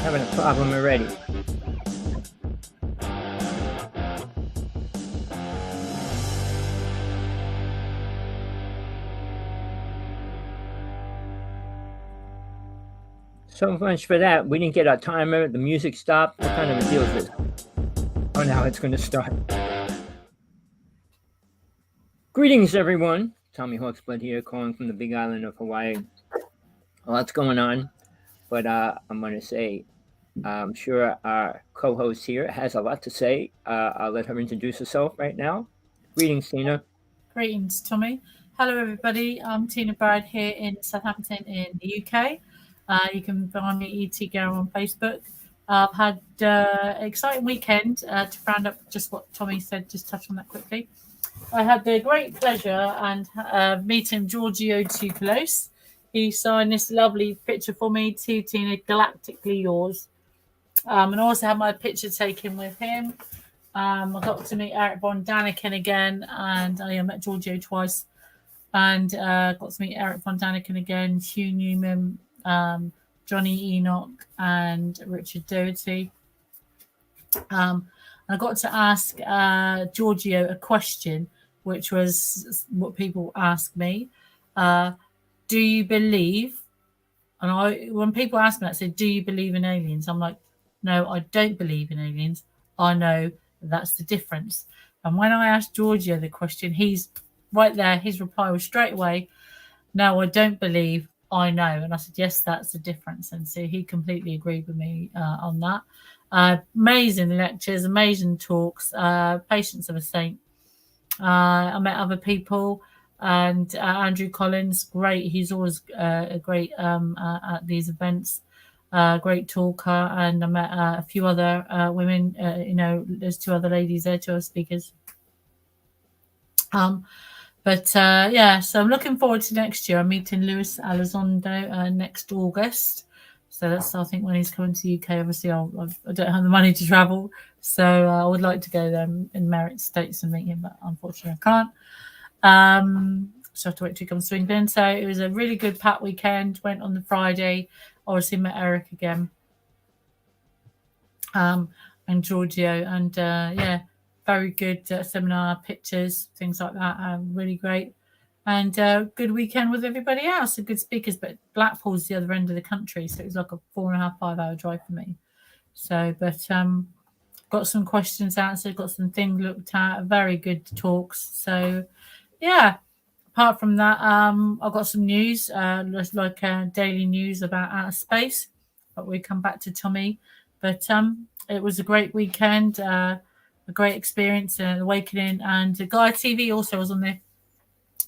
Having a problem already. So much for that. We didn't get our timer. The music stopped. What kind of a deal is this? Oh, now it's going to start. Greetings, everyone. Tommy Hawksblood here, calling from the big island of Hawaii. A lot's going on, but I'm going to say, I'm sure our co-host here has a lot to say. I'll let her introduce herself right now. Greetings, Tina. Greetings, Tommy. Hello, everybody. I'm Tina Brad here in Southampton in the UK. You can find me ET Girl on Facebook. I've had an exciting weekend to round up just what Tommy said, just touch on that quickly. I had the great pleasure and meeting Giorgio Tsoukalos. He signed this lovely picture for me, to Tina, Galactically Yours. And I also had my picture taken with him. I got to meet Eric von Daniken again, and I met Giorgio twice, and got to meet Eric von Daniken again, Hugh Newman, Johnny Enoch, and Richard Doherty. I got to ask Giorgio a question, which was what people ask me: do you believe? And when people ask me that, I say, "Do you believe in aliens?" I'm like, "No, I don't believe in aliens. I know that's the difference." And when I asked Giorgio the question, he's right there. His reply was straight away, "No, I don't believe. I know." And I said, "Yes, that's the difference." And so he completely agreed with me on that. Amazing lectures, amazing talks. Patience of a saint. I met other people, and Andrew Collins, great. He's always a great at these events. Great talker, and I met a few other women. There's two other ladies there, two other speakers. Yeah, so I'm looking forward to next year. I'm meeting Luis Elizondo next August. So that's, I think, when he's coming to the UK. Obviously, I don't have the money to travel, so I would like to go there in Merritt States and meet him, but unfortunately I can't. So I have to wait till he comes to England. So it was a really good packed weekend. Went on the Friday. Obviously met Eric again, and Giorgio, and yeah, very good seminar, pictures, things like that. Really great, and good weekend with everybody else, and good speakers. But Blackpool's the other end of the country, so it was like a 4.5, 5 hour drive for me. So, but got some questions answered, got some things looked at, very good talks. So, yeah. Apart from that, I've got some news, like daily news about outer space, but we come back to Tommy. But it was a great weekend, a great experience, an awakening, and Gaia TV also was on there.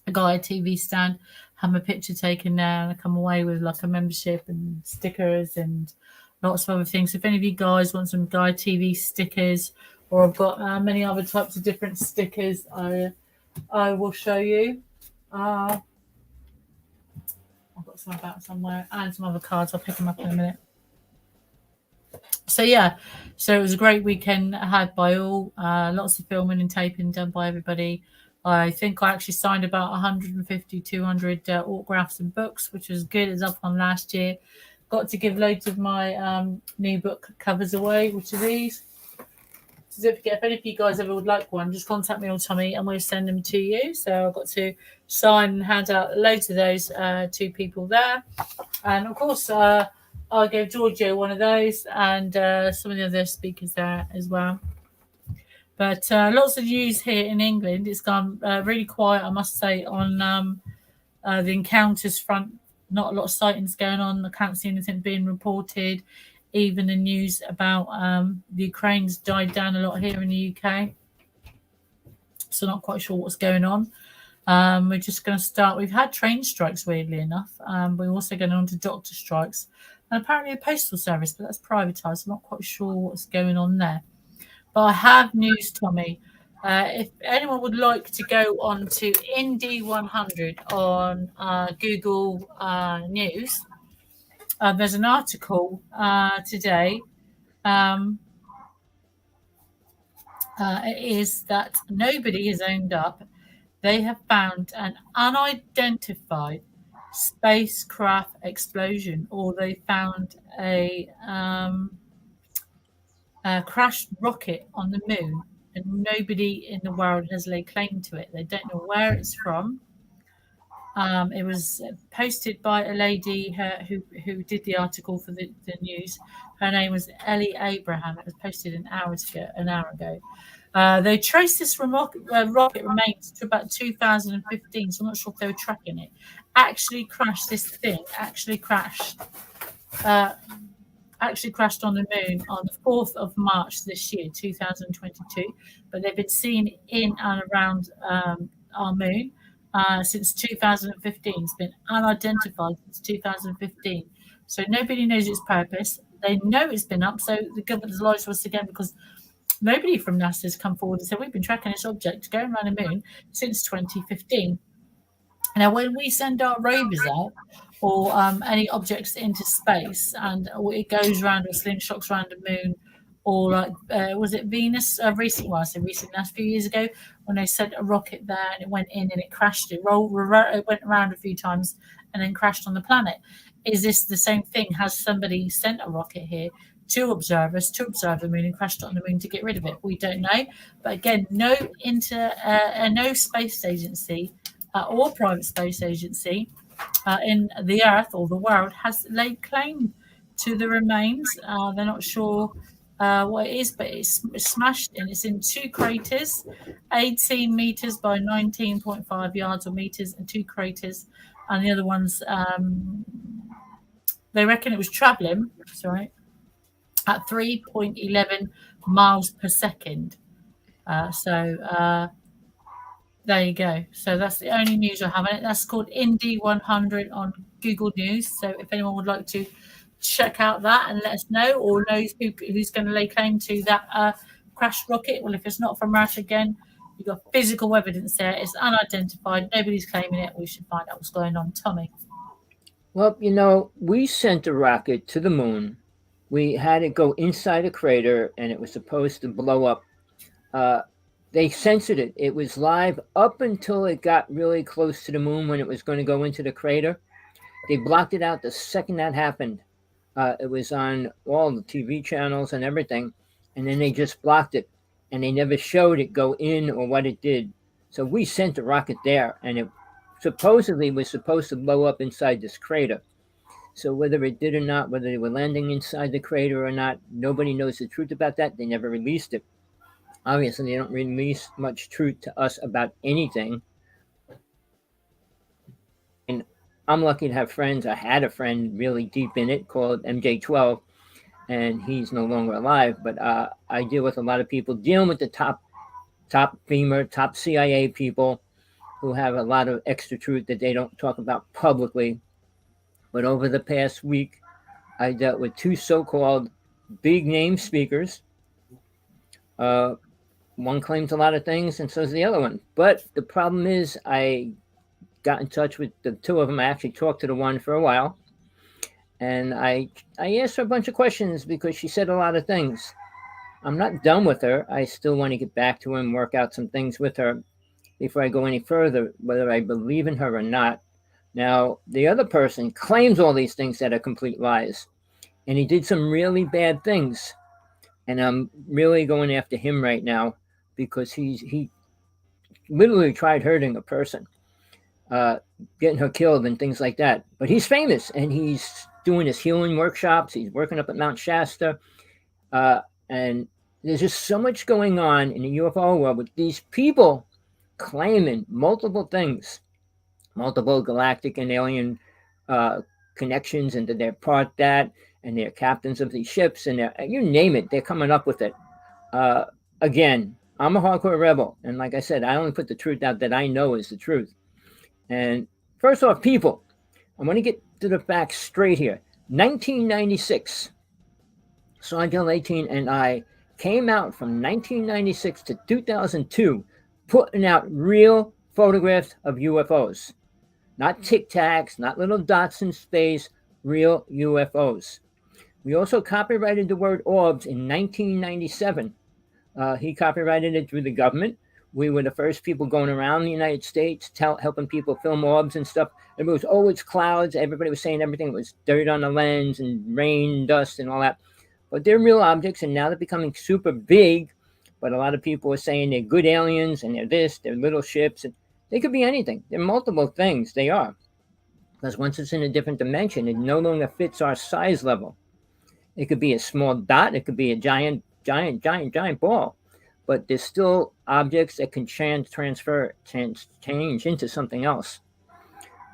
A Gaia TV stand, had my picture taken there, and I come away with like a membership and stickers and lots of other things. If any of you guys want some Gaia TV stickers, or I've got many other types of different stickers, I will show you. I've got some about somewhere and some other cards. I'll pick them up in a minute. So yeah, so it was a great weekend had by all. Lots of filming and taping done by everybody. I think I actually signed about 150, 200 autographs and books, which was good. It was up on last year. Got to give loads of my new book covers away, which are these. So don't forget, if any of you guys ever would like one, just contact me or Tommy and we'll send them to you. So I've got to sign and hand out loads of those to people there. And of course, I gave Giorgio one of those and some of the other speakers there as well. But lots of news here in England. It's gone really quiet, I must say, on the encounters front. Not a lot of sightings going on. I can't see anything being reported. Even the news about the Ukraine's died down a lot here in the UK. So not quite sure what's going on. We're just going to start. We've had train strikes, weirdly enough. We're also going on to doctor strikes. And apparently a postal service, but that's privatised. I'm not quite sure what's going on there. But I have news, Tommy. If anyone would like to go on to Indy 100 on Google News, there's an article today. It is that nobody has owned up. They have found an unidentified spacecraft explosion, or they found a crashed rocket on the moon, and nobody in the world has laid claim to it. They don't know where it's from. It was posted by a lady who did the article for the news. Her name was Ellie Abraham. It was posted an hour ago. They traced this rocket remains to about 2015, so I'm not sure if they were tracking it. Actually crashed on the moon on the 4th of March this year, 2022. But they've been seen in and around our moon since 2015. It's been unidentified since 2015. So nobody knows its purpose. They know it's been up, so the government's lied to us again, because nobody from NASA has come forward and said, we've been tracking this object going around the moon since 2015. Now, when we send our rovers out, or any objects into space, and it goes around or slingshots around the moon, or like was it Venus recently? Well, I said recently, last few years ago, when they sent a rocket there and it went in and it crashed. It went around a few times and then crashed on the planet. Is this the same thing? Has somebody sent a rocket here to observe the moon, and crashed on the moon to get rid of it? We don't know. But again, no space agency or private space agency in the Earth or the world has laid claim to the remains. They're not sure what it is, but it's smashed, and it's in two craters, 18 meters by 19.5 yards or meters, and two craters. And the other ones, they reckon it was traveling, at 3.11 miles per second. There you go. So that's the only news I have on it. That's called Indy 100 on Google News. So if anyone would like to check out that and let us know, or knows who's going to lay claim to that crashed rocket, well, if it's not from Russia again, you've got physical evidence there. It's unidentified. Nobody's claiming it. We should find out what's going on. Tommy. Well, we sent a rocket to the moon. We had it go inside a crater, and it was supposed to blow up. They censored it. It was live up until it got really close to the moon when it was going to go into the crater. They blocked it out the second that happened. It was on all the TV channels and everything, and then they just blocked it, and they never showed it go in or what it did. So we sent a rocket there, and it supposedly was supposed to blow up inside this crater. So whether it did or not, whether they were landing inside the crater or not, nobody knows the truth about that. They never released it. Obviously, they don't release much truth to us about anything. And I'm lucky to have friends. I had a friend really deep in it called MJ12, and he's no longer alive. But I deal with a lot of people dealing with the top FEMA, top CIA people who have a lot of extra truth that they don't talk about publicly. But over the past week, I dealt with two so-called big name speakers. One claims a lot of things, and so does the other one. But the problem is, I got in touch with the two of them. I actually talked to the one for a while, and I asked her a bunch of questions because she said a lot of things. I'm not done with her. I still want to get back to her and work out some things with her before I go any further, whether I believe in her or not. Now, the other person claims all these things that are complete lies, and he did some really bad things. And I'm really going after him right now because he literally tried hurting a person, getting her killed and things like that. But he's famous, and he's doing his healing workshops. He's working up at Mount Shasta. And there's just so much going on in the UFO world with these people claiming multiple things, multiple galactic and alien connections, and that they're part that, and they're captains of these ships, and you name it, they're coming up with it. Again, I'm a hardcore rebel, and like I said, I only put the truth out that I know is the truth. And first off, people, I want to get to the facts straight here. 1996, Sergeant 18 and I came out from 1996 to 2002 putting out real photographs of UFOs. Not Tic Tacs, not little dots in space, real UFOs. We also copyrighted the word orbs in 1997. He copyrighted it through the government. We were the first people going around the United States, helping people film orbs and stuff. Everybody was, oh, it's clouds. Everybody was saying everything was dirt on the lens and rain, dust, and all that. But they're real objects, and now they're becoming super big. But a lot of people are saying they're good aliens, and they're this, they're little ships. And they could be anything. They're multiple things. They are. Because once it's in a different dimension, it no longer fits our size level. It could be a small dot. It could be a giant ball. But there's still objects that can change into something else.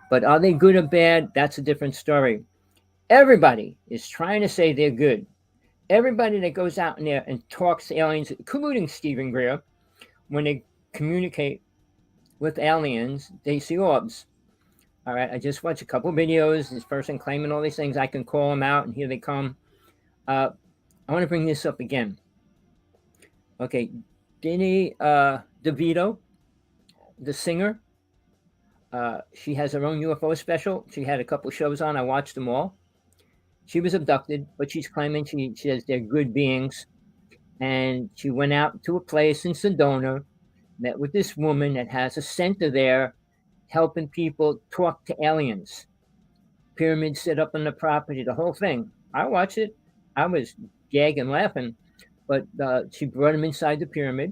But are they good or bad? That's a different story. Everybody is trying to say they're good. Everybody that goes out in there and talks to aliens, including Stephen Greer, when they communicate with aliens, they see orbs. All right, I just watched a couple of videos. This person claiming all these things. I can call them out, and here they come. I want to bring this up again. Okay, Danny DeVito, the singer, she has her own UFO special. She had a couple shows on. I watched them all. She was abducted, but she's claiming she says they're good beings. And she went out to a place in Sedona, met with this woman that has a center there, helping people talk to aliens. Pyramids set up on the property, the whole thing. I watched it. I was gagging laughing. But she brought him inside the pyramid,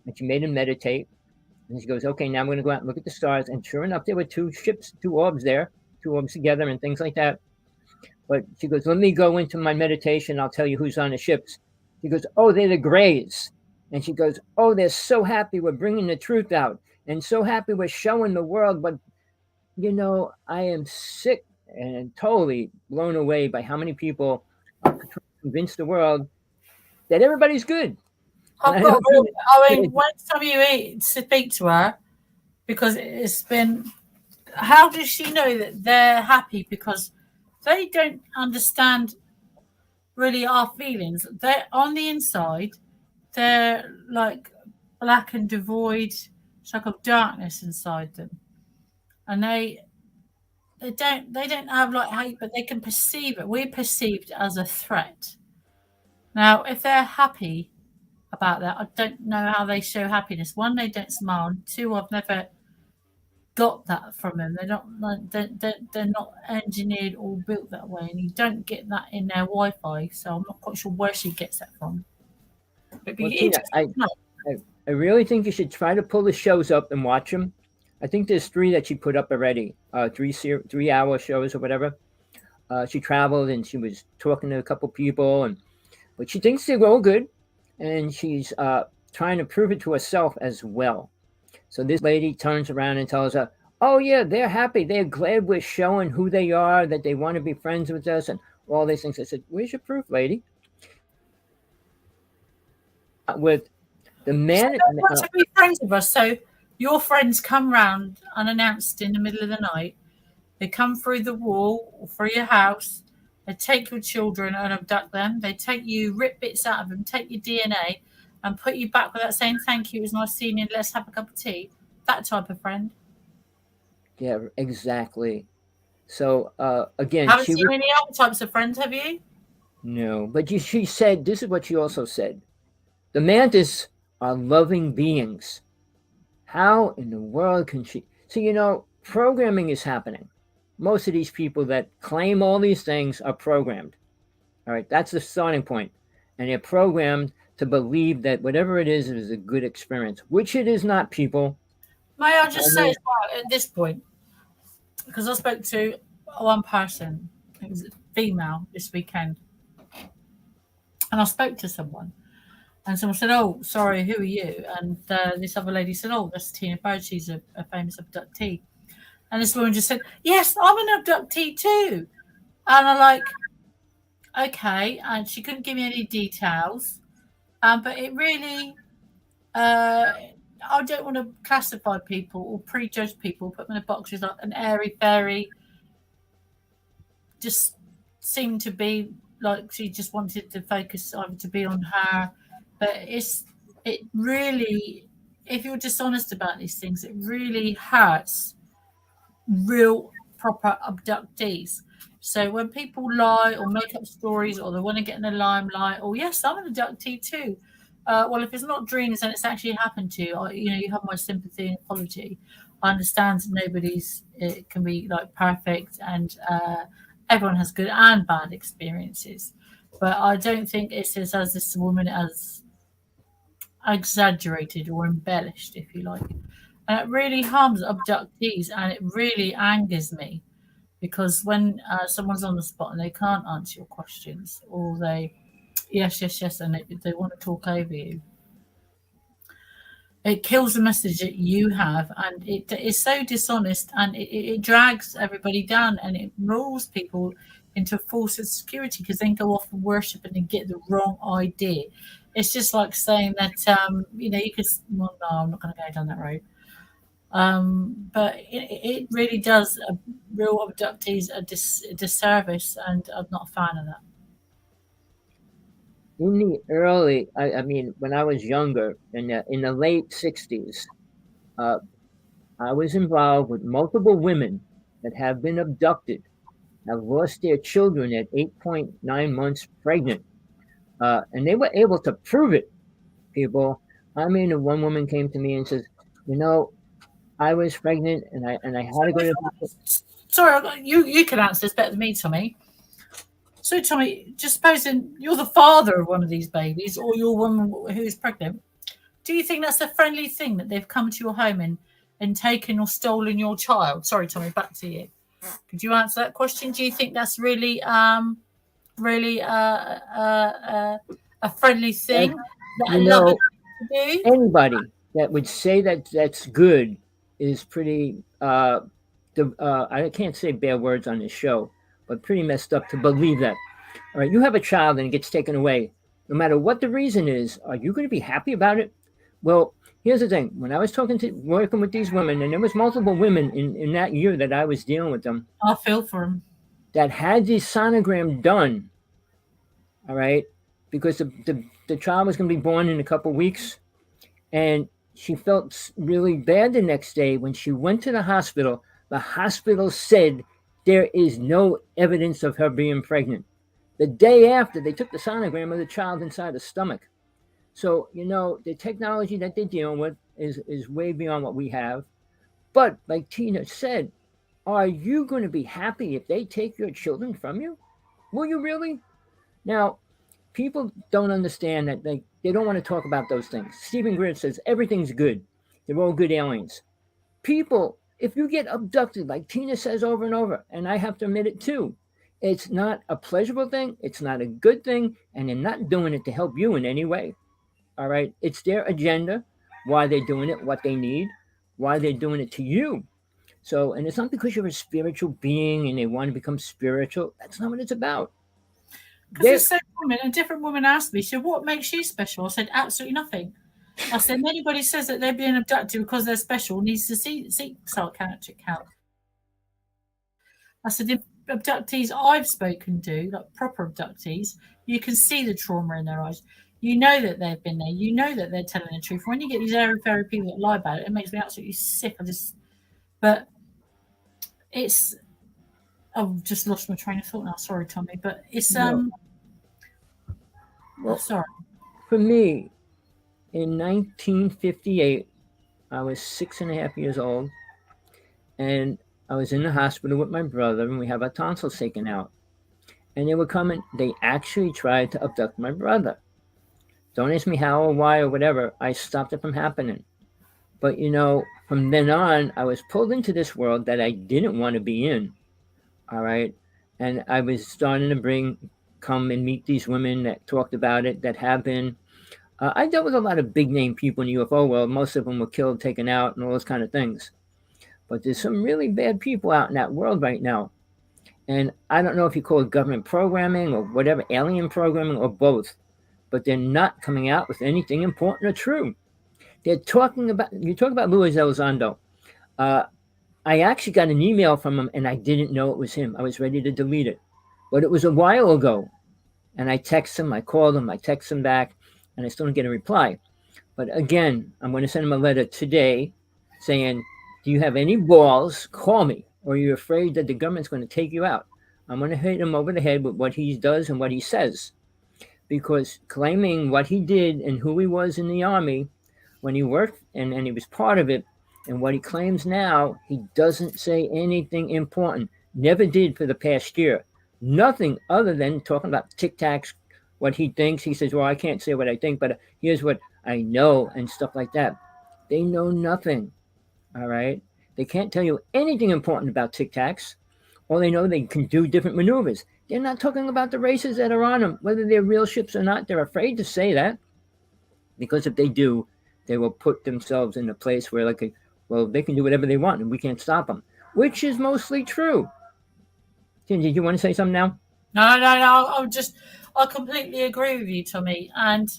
and she made him meditate. And she goes, okay, now I'm going to go out and look at the stars. And sure enough, there were two orbs there, two orbs together and things like that. But she goes, let me go into my meditation. I'll tell you who's on the ships. She goes, oh, they're the Greys. And she goes, oh, they're so happy we're bringing the truth out. And so happy we're showing the world. But, you know, I am sick and totally blown away by how many people are convinced the world that everybody's good. I mean, when some of you speak to her, because it's been, how does she know that they're happy? Because they don't understand really our feelings. They're on the inside, they're like black and devoid, it's like of darkness inside them, and they don't have like hate, but they can perceive it. We're perceived as a threat. Now, if they're happy about that, I don't know how they show happiness. One, they don't smile. And two, I've never got that from them. They're not engineered or built that way, and you don't get that in their Wi-Fi. So I'm not quite sure where she gets that from. Well, Tina, I really think you should try to pull the shows up and watch them. I think there's 3 that she put up already, 3-hour shows or whatever. She traveled and she was talking to a couple people, but she thinks they're all good, and she's trying to prove it to herself as well. So this lady turns around and tells her, oh, yeah, they're happy. They're glad we're showing who they are, that they want to be friends with us and all these things. I said, where's your proof, lady? With the man... So they want to be friends with us. So your friends come round unannounced in the middle of the night. They come through the wall or through your house. They take your children and abduct them. They take you, rip bits out of them, take your DNA and put you back without saying thank you. It was nice seeing you. Let's have a cup of tea. That type of friend. Yeah, exactly. So, again... Haven't seen any other types of friends, have you? No, but she said, this is what she also said. The mantis are loving beings. How in the world can she... So, you know, programming is happening. Most of these people that claim all these things are programmed. All right, that's the starting point. And they're programmed to believe that whatever it is a good experience, which it is not, people. May I just say as well, at this point, because I spoke to one person, it was a female this weekend, and I spoke to someone, and someone said, oh, sorry, who are you? And this other lady said, oh, that's Tina Bird, she's a famous abductee. And this woman just said, yes, I'm an abductee too. And I'm like, okay. And she couldn't give me any details. But it really, I don't want to classify people or prejudge people, put them in a box as like an airy fairy. Just seemed to be like she just wanted to focus either to be on her. But it really, if you're dishonest about these things, it really hurts real proper abductees. So when people lie or make up stories or they want to get in the limelight, or yes, I'm an abductee too, Well, if it's not dreams and it's actually happened to you, you have my sympathy and apology. I understand nobody's it can be like perfect, and everyone has good and bad experiences. But I don't think it's as this woman as exaggerated or embellished, if you like. And it really harms abductees, and it really angers me because when someone's on the spot and they can't answer your questions, or they yes, yes, yes, and they want to talk over you, it kills the message that you have, and it is so dishonest, and it drags everybody down, and it rules people into false security because they go off and worship and they get the wrong idea. It's just like saying that you could. Well, no, I'm not going to go down that road. But it really does real abductees a disservice, and I'm not a fan of that. In the early, I mean, when I was younger, in the late 60s, uh, I was involved with multiple women that have been abducted, have lost their children at 8.9 months pregnant. And they were able to prove it, people. I mean, one woman came to me and says, you know, I was pregnant and I had to go to. Sorry, you can answer this better than me, Tommy. So, Tommy, just supposing you're the father of one of these babies, or you're one who is pregnant, do you think that's a friendly thing that they've come to your home and taken or stolen your child? Sorry, Tommy, back to you. Could you answer that question? Do you think that's really a friendly thing that a You loving know, do? anybody that would say that that's good is pretty I can't say bad words on this show, but pretty messed up to believe that. All right, you have a child and it gets taken away. No matter what the reason is, are you going to be happy about it? Well, here's the thing. When I was working with these women, and there was multiple women in that year that I was dealing with them I feel for him. that had the sonogram done, all right, because the child was going to be born in a couple weeks, and she felt really bad the next day when she went to the hospital. The hospital said there is no evidence of her being pregnant. The day after, they took the sonogram of the child inside the stomach. So, the technology that they're dealing with is way beyond what we have. But, like Tina said, are you going to be happy if they take your children from you? Will you really? Now, people don't understand that they don't want to talk about those things. Stephen Greer says everything's good. They're all good aliens. People, if you get abducted, like Tina says over and over, and I have to admit it too, it's not a pleasurable thing. It's not a good thing. And they're not doing it to help you in any way. All right. It's their agenda, why they're doing it, what they need, why they're doing it to you. So, and it's not because you're a spiritual being and they want to become spiritual. That's not what it's about. Because it's so women, a different woman asked me, so what makes you special? I said, absolutely nothing. I said, anybody says that they're being abducted because they're special needs to seek psychiatric help. I said, the abductees I've spoken to, like proper abductees, you can see the trauma in their eyes. You know that they've been there. You know that they're telling the truth. When you get these airy-fairy people that lie about it, it makes me absolutely sick. But it's, I've just lost my train of thought now. Sorry, Tommy. But it's, well, sorry. For me, in 1958, I was 6.5 years old, and I was in the hospital with my brother, and we had our tonsils taken out. And they actually tried to abduct my brother. Don't ask me how or why or whatever. I stopped it from happening. But, from then on, I was pulled into this world that I didn't want to be in. All right. And I was starting to come and meet these women that talked about it, that have been. I dealt with a lot of big name people in the UFO world. Most of them were killed, taken out, and all those kind of things. But there's some really bad people out in that world right now. And I don't know if you call it government programming or whatever, alien programming or both. But they're not coming out with anything important or true. They're talking about, you talk about Luis Elizondo. I actually got an email from him and I didn't know it was him. I was ready to delete it. But it was a while ago. And I text him, I called him, I text him back, and I still didn't get a reply. But again, I'm going to send him a letter today saying, do you have any balls? Call me. Or are you afraid that the government's going to take you out? I'm going to hit him over the head with what he does and what he says. because claiming what he did and who he was in the army when he worked and he was part of it, and what he claims now, he doesn't say anything important. Never did for the past year. Nothing other than talking about Tic Tacs, what he thinks. He says, well, I can't say what I think, but here's what I know and stuff like that. They know nothing. All right. They can't tell you anything important about Tic Tacs. All they know, they can do different maneuvers. They're not talking about the races that are on them, whether they're real ships or not. They're afraid to say that, because if they do, they will put themselves in a place where, like, well, they can do whatever they want and we can't stop them, which is mostly true. Tim, did you want to say something now? No. I completely agree with you, Tommy. And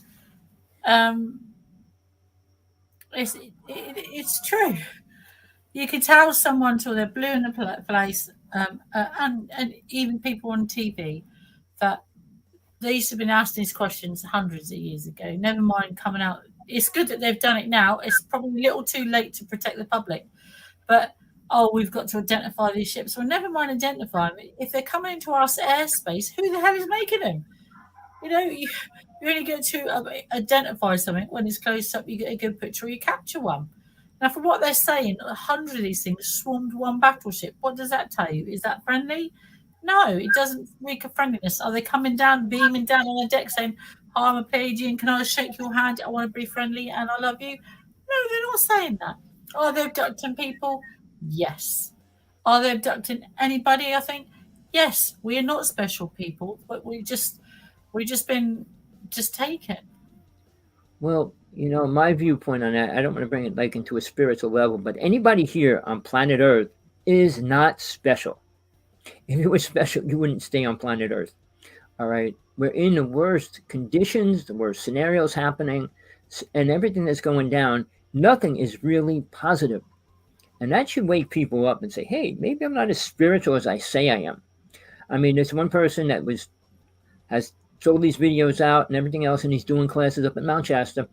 it's true. You can tell someone till they're blue in the face, and even people on TV, that they used to have been asked these questions hundreds of years ago. Never mind coming out. It's good that they've done it now. It's probably a little too late to protect the public. But, we've got to identify these ships. Well, never mind identify them. If they're coming into our airspace, who the hell is making them? You only get to identify something when it's close up. You get a good picture, or you capture one. Now, from what they're saying, 100 of these things swarmed one battleship. What does that tell you? Is that friendly? No, it doesn't reek of friendliness. Are they coming down, beaming down on the deck saying, hi, I'm a Pelagian, can I shake your hand? I want to be friendly and I love you. No, they're not saying that. Are they abducting people? Yes. Are they abducting anybody? I think, yes, we are not special people, but we've just been taken. Well, my viewpoint on that, I don't want to bring it like into a spiritual level, but anybody here on planet Earth is not special. If it was special, you wouldn't stay on planet Earth. All right. We're in the worst conditions, the worst scenarios happening, and everything that's going down. Nothing is really positive. And that should wake people up and say, hey, maybe I'm not as spiritual as I say I am. I mean, there's one person that has sold these videos out and everything else, and he's doing classes up at Mount Shasta.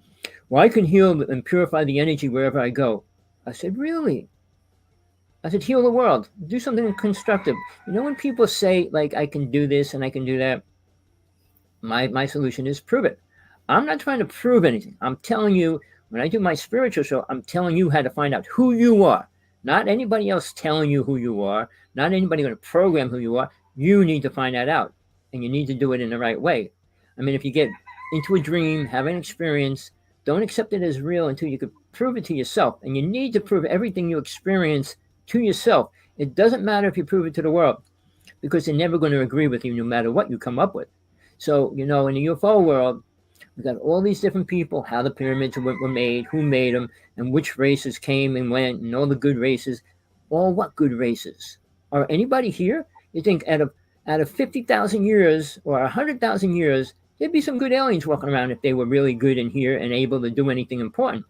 Well, I can heal and purify the energy wherever I go. I said, really? I said, heal the world. Do something constructive. When people say, like, I can do this and I can do that, my solution is prove it. I'm not trying to prove anything. I'm telling you, when I do my spiritual show, I'm telling you how to find out who you are. Not anybody else telling you who you are. Not anybody going to program who you are. You need to find that out. And you need to do it in the right way. I mean, if you get into a dream, have an experience, don't accept it as real until you can prove it to yourself. And you need to prove everything you experience to yourself. It doesn't matter if you prove it to the world, because they're never going to agree with you no matter what you come up with. So, in the UFO world, we've got all these different people, how the pyramids were made, who made them, and which races came and went, and all the good races. All what good races? Are anybody here? You think out of 50,000 years or 100,000 years, there'd be some good aliens walking around if they were really good in here and able to do anything important,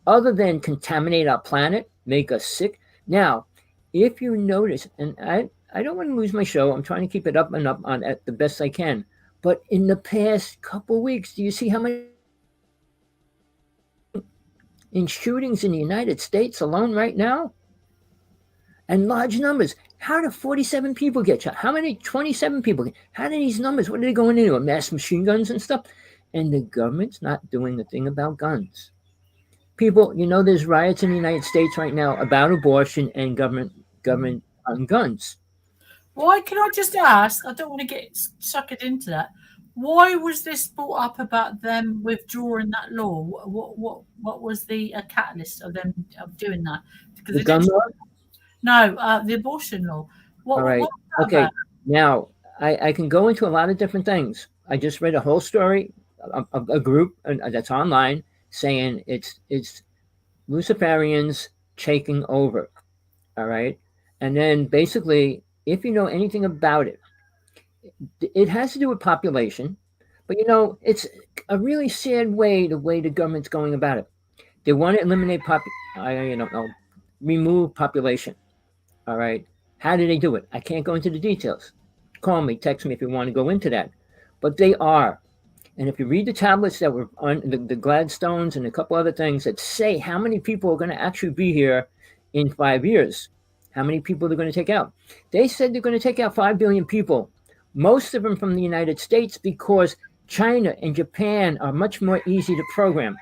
other than contaminate our planet, make us sick. Now, if you notice, and I don't want to lose my show, I'm trying to keep it up and up on at the best I can, but in the past couple weeks, do you see how many in shootings in the United States alone right now? And large numbers. How do 47 people get shot? How many 27 people? How do these numbers? What are they going into? Mass machine guns and stuff? And the government's not doing a thing about guns. People, there's riots in the United States right now about abortion and government on guns. Why, can I just ask? I don't want to get suckered into that. Why was this brought up about them withdrawing that law? What was the catalyst of them doing that? Because the gun law? No, the abortion law. All right. Okay. About? Now, I can go into a lot of different things. I just read a whole story, a group that's online saying it's Luciferians taking over. All right. And then basically, if you know anything about it, it has to do with population. But, it's a really sad way, the way the government's going about it. They want to eliminate remove population. All right. How do they do it? I can't go into the details. Call me, text me if you want to go into that. But they are. And if you read the tablets that were on the Gladstones and a couple other things that say how many people are going to actually be here in 5 years, how many people they're going to take out. They said they're going to take out 5 billion people, most of them from the United States, because China and Japan are much more easy to program.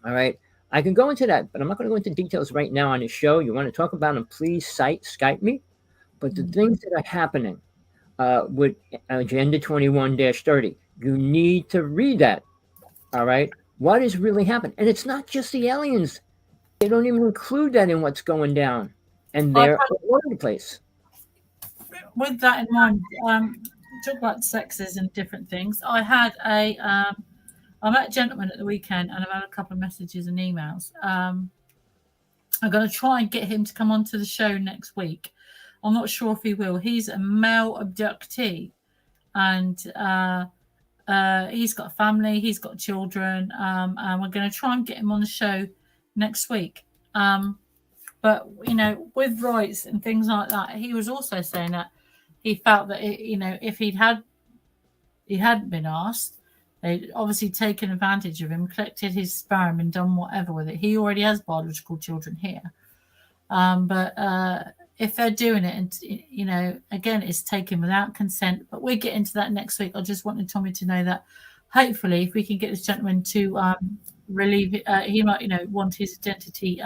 All right. I can go into that, but I'm not going to go into details right now on the show. You want to talk about them, please Skype me. But the things that are happening with Agenda 21-30, you need to read that. All right. What is really happening? And it's not just the aliens. They don't even include that in what's going down. And I've they're had, all over the place. with that in mind, talk about sexes and different things. I met a gentleman at the weekend, and I've had a couple of messages and emails. I'm going to try and get him to come onto the show next week. I'm not sure if he will. He's a male abductee, and he's got a family, he's got children, and we're going to try and get him on the show next week. But with rights and things like that, he was also saying that he felt that if he hadn't been asked, they'd obviously taken advantage of him, collected his sperm, and done whatever with it. He already has biological children here, but if they're doing it, and again, it's taken without consent. But we'll get into that next week. I just wanted Tommy to know that hopefully, if we can get this gentleman to relieve it, he might want his identity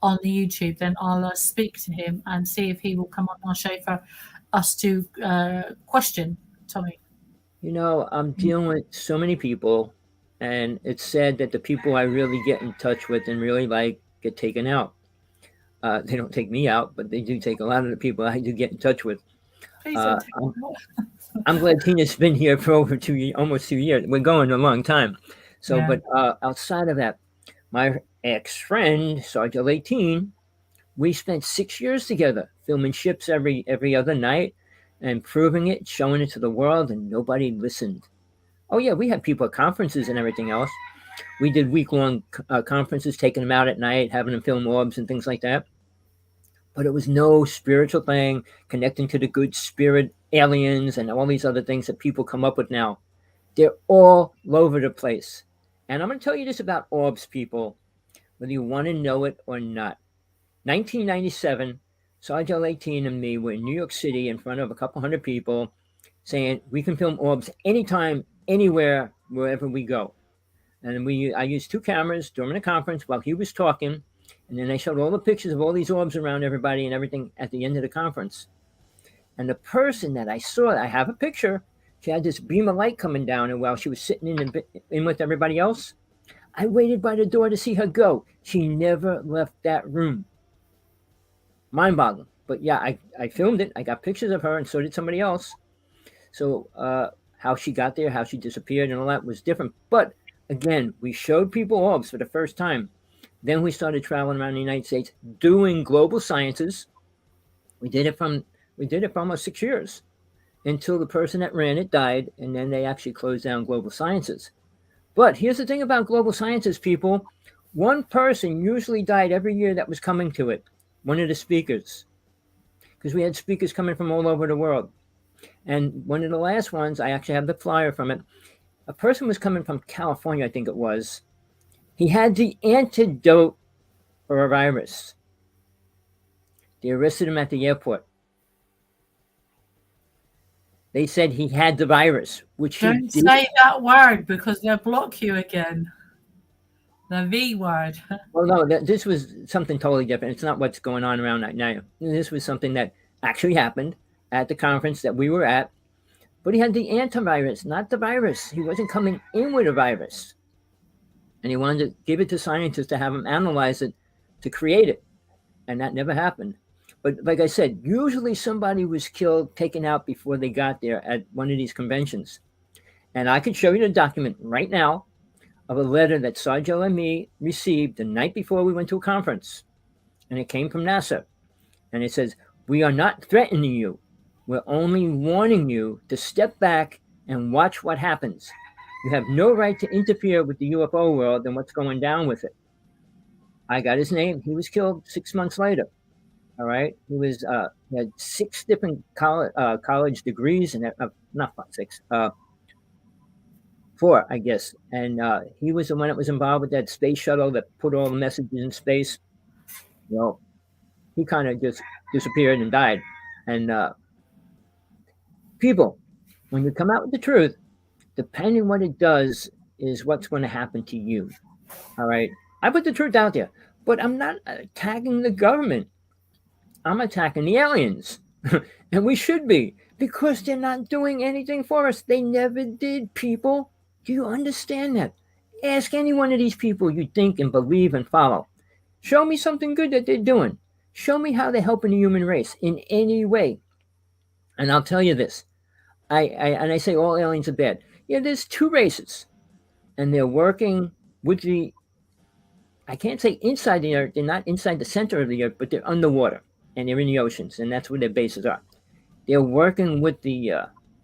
on the YouTube, then I'll speak to him and see if he will come on our show for us to question Tommy. I'm dealing with so many people, and it's sad that the people I really get in touch with and really like get taken out. They don't take me out, but they do take a lot of the people I do get in touch with. I'm glad Tina's been here for over almost 2 years. We're going a long time. So, Yeah. but outside of that, my ex-friend, Sergeant 18, we spent 6 years together filming ships every other night and proving it, showing it to the world, and nobody listened. Oh, yeah, we had people at conferences and everything else. We did week-long conferences, taking them out at night, having them film orbs and things like that. But it was no spiritual thing, connecting to the good spirit aliens and all these other things that people come up with now. They're all over the place. And I'm going to tell you this about orbs, people, whether you want to know it or not. 1997, Sergeant 18 and me were in New York City in front of a couple hundred people saying we can film orbs anytime, anywhere, wherever we go. And I used 2 cameras during the conference while he was talking, and then I showed all the pictures of all these orbs around everybody and everything at the end of the conference. And the person that I saw, I have a picture, she had this beam of light coming down, and while she was sitting in with everybody else, I waited by the door to see her go. She never left that room. Mind-boggling. But yeah, I filmed it. I got pictures of her, and so did somebody else. So how she got there, how she disappeared, and all that was different. But again, we showed people orbs for the first time. Then we started traveling around the United States doing global sciences. We did it for almost 6 years until the person that ran it died, and then they actually closed down global sciences. But here's the thing about global sciences, people. One person usually died every year that was coming to it, one of the speakers, because we had speakers coming from all over the world. And one of the last ones, I actually have the flyer from it, a person was coming from California, I think it was. He had the antidote for a virus. They arrested him at the airport. They said he had the virus, which Don't he did. say that word because they'll block you again. The V word. Well, no, this was something totally different. It's not what's going on around right now. This was something that actually happened at the conference that we were at. But he had the antivirus, not the virus. He wasn't coming in with a virus. And he wanted to give it to scientists to have them analyze it to create it. And that never happened. But like I said, usually somebody was killed, taken out before they got there at one of these conventions. And I could show you the document right now of a letter that Sergio and me received the night before we went to a conference. And it came from NASA. And it says, "We are not threatening you. We're only warning you to step back and watch what happens. You have no right to interfere with the UFO world and what's going down with it." I got his name. He was killed 6 months later. All right. He had 6 different college degrees, and not 6, 4, I guess. And he was the one that was involved with that space shuttle that put all the messages in space. Well, he kind of just disappeared and died. And people, when you come out with the truth, depending what it does is what's going to happen to you. All right. I put the truth out there, but I'm not attacking the government. I'm attacking the aliens. And we should be because they're not doing anything for us. They never did, people. Do you understand that? Ask any one of these people you think and believe and follow. Show me something good that they're doing. Show me how they're helping the human race in any way. And I'll tell you this. I say all aliens are bad. Yeah, there's two races, and they're working with the. I can't say inside the earth. They're not inside the center of the earth, but they're underwater and they're in the oceans, and that's where their bases are. They're working with the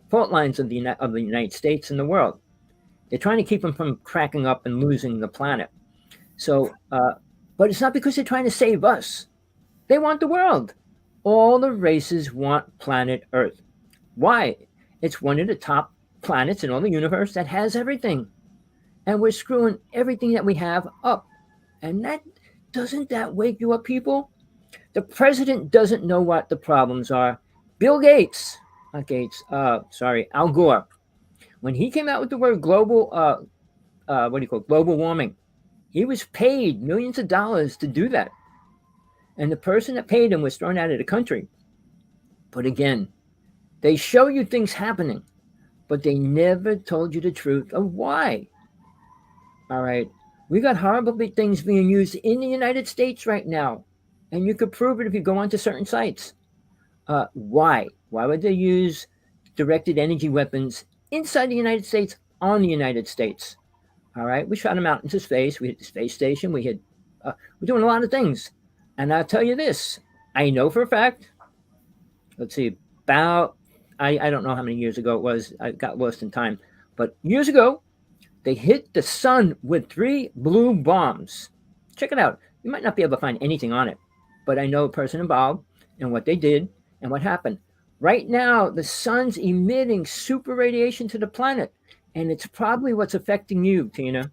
fault lines of the United States and the world. They're trying to keep them from cracking up and losing the planet. So, but it's not because they're trying to save us. They want the world. All the races want planet Earth. Why? It's one of the top planets in all the universe that has everything. And we're screwing everything that we have up. And that doesn't that wake you up, people? The president doesn't know what the problems are. Bill Gates, not Gates, Al Gore, when he came out with the word global, global warming, he was paid millions of dollars to do that. And the person that paid him was thrown out of the country. But again, they show you things happening, but they never told you the truth of why. All right. We got horrible things being used in the United States right now. And you could prove it if you go onto certain sites. Why? Why would they use directed energy weapons inside the United States on the United States? All right. We shot them out into space. We hit the space station. We're doing a lot of things. And I'll tell you this. I know for a fact. Let's see. About, I don't know how many years ago it was. I got lost in time. But years ago, they hit the sun with 3 blue bombs. Check it out. You might not be able to find anything on it, but I know a person involved and what they did and what happened. Right now, the sun's emitting super radiation to the planet, and it's probably what's affecting you, Tina.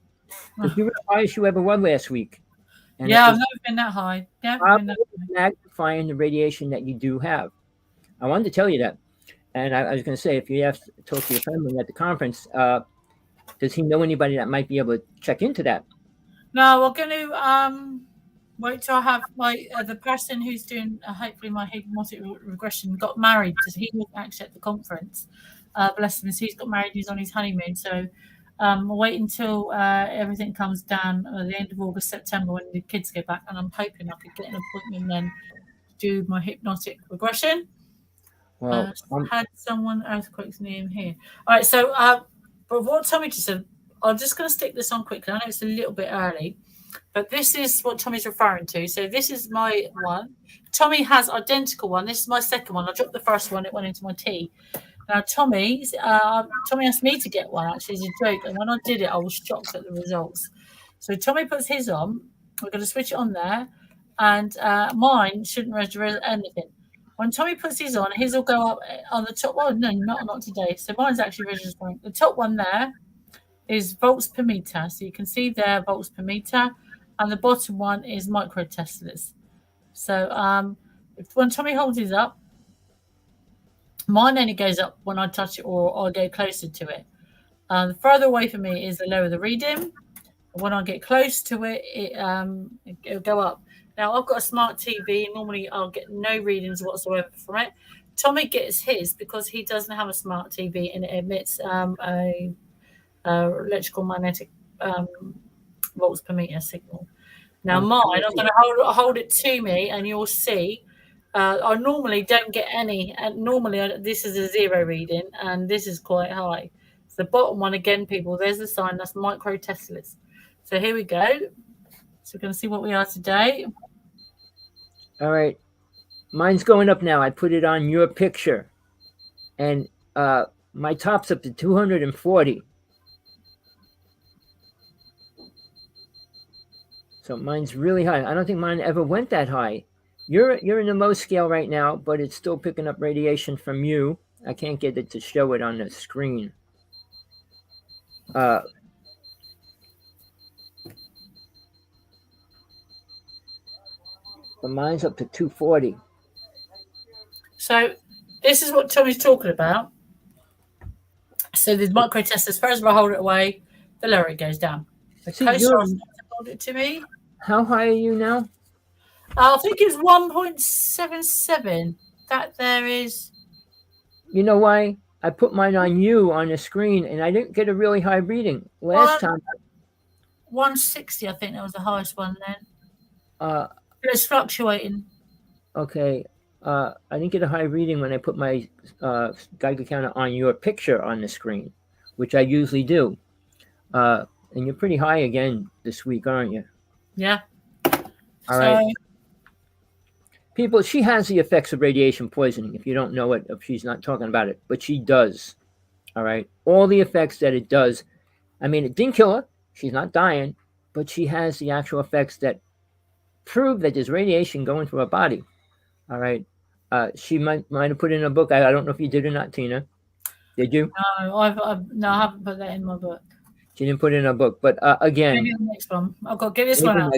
Because you were the highest you ever was last week. And yeah, I've never been that high. Probably magnifying the radiation that you do have. I wanted to tell you that. And I was going to say, if you have to talk to your family at the conference, does he know anybody that might be able to check into that? No, we're going to wait till I have my the person who's doing hopefully my hypnotic regression got married because he wasn't actually at the conference. Bless him, he's got married. He's on his honeymoon, so we'll wait until everything comes down at the end of August, September when the kids go back, and I'm hoping I could get an appointment then to do my hypnotic regression. Well, had someone earthquakes near him here. All right, so but what Tommy just said, I'm just going to stick this on quickly. I know it's a little bit early, but this is what Tommy's referring to. So this is my one. Tommy has identical one. This is my second one. I dropped the first one. It went into my tea. Now, Tommy asked me to get one, actually, as a joke. And when I did it, I was shocked at the results. So Tommy puts his on. We're going to switch it on there. And mine shouldn't register anything. When Tommy puts his on, his will go up on the top. Well, no, not today. So mine's actually registering. The top one there is volts per meter. So you can see there volts per meter. And the bottom one is microteslas. So when Tommy holds his up, mine only goes up when I touch it or I go closer to it. The further away from me is the lower the reading. When I get close to it, it'll go up. Now, I've got a smart TV, and normally I'll get no readings whatsoever from it. Tommy gets his because he doesn't have a smart TV, and it emits a electrical magnetic volts per meter signal. Now, mine, I'm going to hold it to me, and you'll see. I normally don't get any. And normally, this is a 0 reading, and this is quite high. So the bottom one, again, people, there's the sign. That's microteslas. So here we go. So we're going to see what we are today. All right. Mine's going up now. I put it on your picture. And my top's up to 240. So mine's really high. I don't think mine ever went that high. You're in the low scale right now, but it's still picking up radiation from you. I can't get it to show it on the screen. But mine's up to 240. So this is what Tommy's talking about. So the micro testers, first of all, hold it away, the lower it goes down. The See, closer I start to hold it to me, how high are you now? I think it's 1.77. That there is. You know why? I put mine on you on the screen, and I didn't get a really high reading last time. 160, I think that was the highest one then. Uh, It's fluctuating. okay. I didn't get a high reading when I put my Geiger counter on your picture on the screen, which I usually do. And you're pretty high again this week, aren't you? Yeah. All right. People, she has the effects of radiation poisoning. If you don't know it, if she's not talking about it, but she does. All right. All the effects that it does. I mean, it didn't kill her. She's not dying, but she has the actual effects that prove that there's radiation going through her body. All right. She might have put in a book. I don't know if you did or not, Tina. Did you? No, I haven't put that in my book. She didn't put in a book, but again, maybe the next one. I've got to give this one out.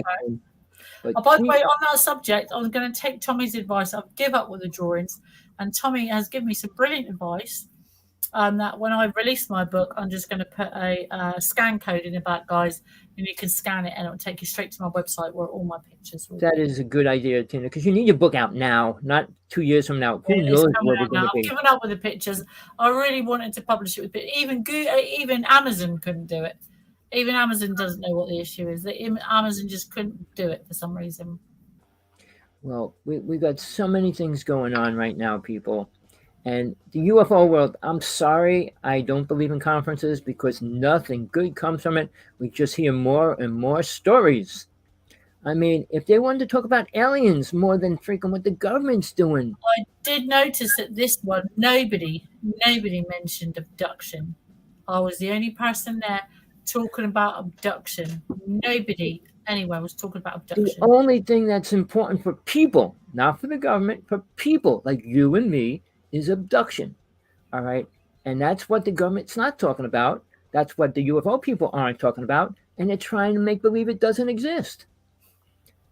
By the way, on that subject, I'm going to take Tommy's advice. I've give up with the drawings, and Tommy has given me some brilliant advice. That when I release my book, I'm just going to put a scan code in the back, guys, and you can scan it, and it'll take you straight to my website where all my pictures will be. That is a good idea, Tina, because you need your book out now, not 2 years from now. Who knows where we're going to be? I've given up with the pictures. I really wanted to publish it with it. Even Amazon couldn't do it. Even Amazon doesn't know what the issue is. Amazon just couldn't do it for some reason. Well, we got so many things going on right now, people. And the UFO world, I'm sorry, I don't believe in conferences because nothing good comes from it. We just hear more and more stories. I mean, if they wanted to talk about aliens more than freaking what the government's doing. I did notice that this one, nobody mentioned abduction. I was the only person there talking about abduction. Nobody anywhere was talking about abduction. The only thing that's important for people, not for the government, for people like you and me, is abduction. All right. And that's what the government's not talking about. That's what the UFO people aren't talking about. And they're trying to make believe it doesn't exist.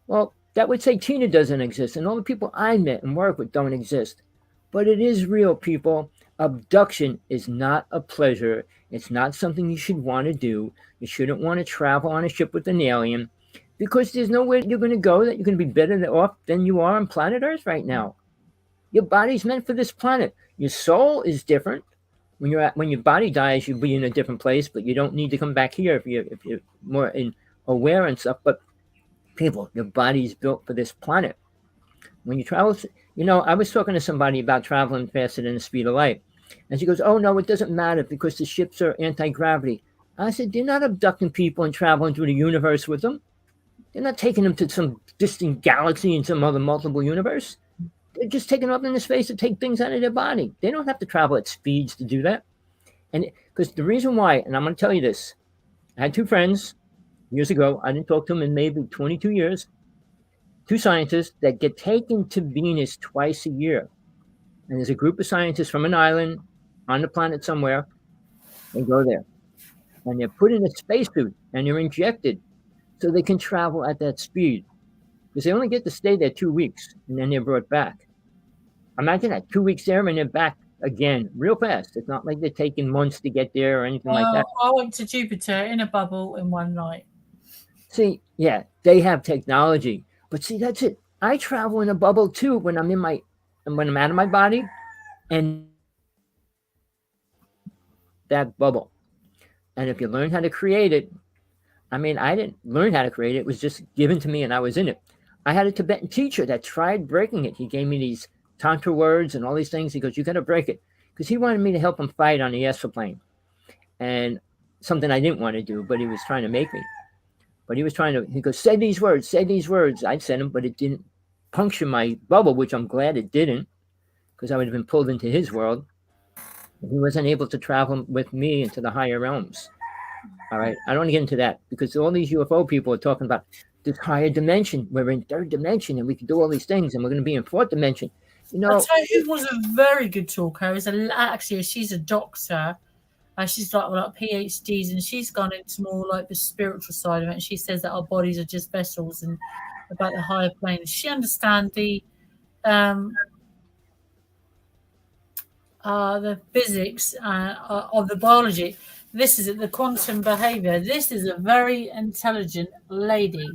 Well, that would say Tina doesn't exist. And all the people I met and work with don't exist. But it is real, people. Abduction is not a pleasure. It's not something you should want to do. You shouldn't want to travel on a ship with an alien because there's nowhere you're going to go that you're going to be better off than you are on planet Earth right now. Your body's meant for this planet. Your soul is different. When your body dies, you'll be in a different place, but you don't need to come back here if you're more aware and stuff. But people, your body's built for this planet. When you travel, I was talking to somebody about traveling faster than the speed of light. And she goes, oh, no, it doesn't matter because the ships are anti-gravity. I said, they're not abducting people and traveling through the universe with them. They're not taking them to some distant galaxy in some other multiple universe. They're just taking them up into space to take things out of their body. They don't have to travel at speeds to do that. And because the reason why, and I'm going to tell you this, I had two friends years ago. I didn't talk to them in maybe 22 years. Two scientists that get taken to Venus twice a year. And there's a group of scientists from an island on the planet somewhere. They go there. And they're put in a spacesuit and they're injected so they can travel at that speed. Because they only get to stay there 2 weeks and then they're brought back. Imagine that, 2 weeks there and they're back again real fast. It's not like they're taking months to get there or anything like that. I went to Jupiter in a bubble in one night. See, yeah, they have technology. But see, that's it. I travel in a bubble too when I'm out of my body and that bubble. And if you learn how to create it, I mean, I didn't learn how to create it. It was just given to me and I was in it. I had a Tibetan teacher that tried breaking it. He gave me these Tantra words and all these things. He goes, you got to break it. Because he wanted me to help him fight on the astral plane. And something I didn't want to do, but he was trying to make me. But he goes, say these words. I'd said them, but it didn't puncture my bubble, which I'm glad it didn't, because I would have been pulled into his world. He wasn't able to travel with me into the higher realms. All right. I don't want to get into that because all these UFO people are talking about this higher dimension. We're in third dimension and we can do all these things and we're going to be in fourth dimension. I'll tell you who was a very good talker. She's a doctor. She's like PhDs and she's gone into more like the spiritual side of it. And she says that our bodies are just vessels and about the higher planes. She understands the the physics of the biology. This is the quantum behavior. This is a very intelligent lady.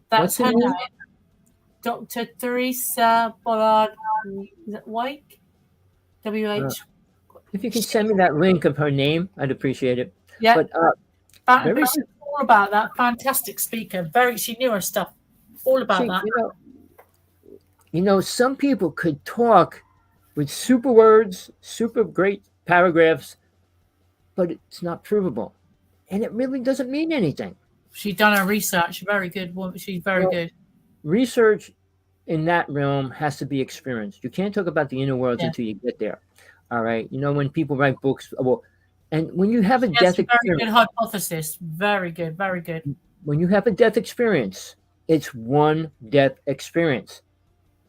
What's That's her her name? name, Dr. Teresa Bollard Wake, Uh, WH. if you could send me that link of her name, I'd appreciate it. Yeah, But very, but she's all about that. Fantastic speaker. Very, she knew her stuff. All about see, that. some people could talk with super words, super great paragraphs, but it's not provable, and it really doesn't mean anything. She done her research. Very good. She's very Well, good. research in that realm has to be experienced. You can't talk about the inner worlds Yeah. until you get there. All right. When people write books, well, and when you have a She has death a very good experience, hypothesis. Very good. Very good. when you have a death experience, it's one death experience.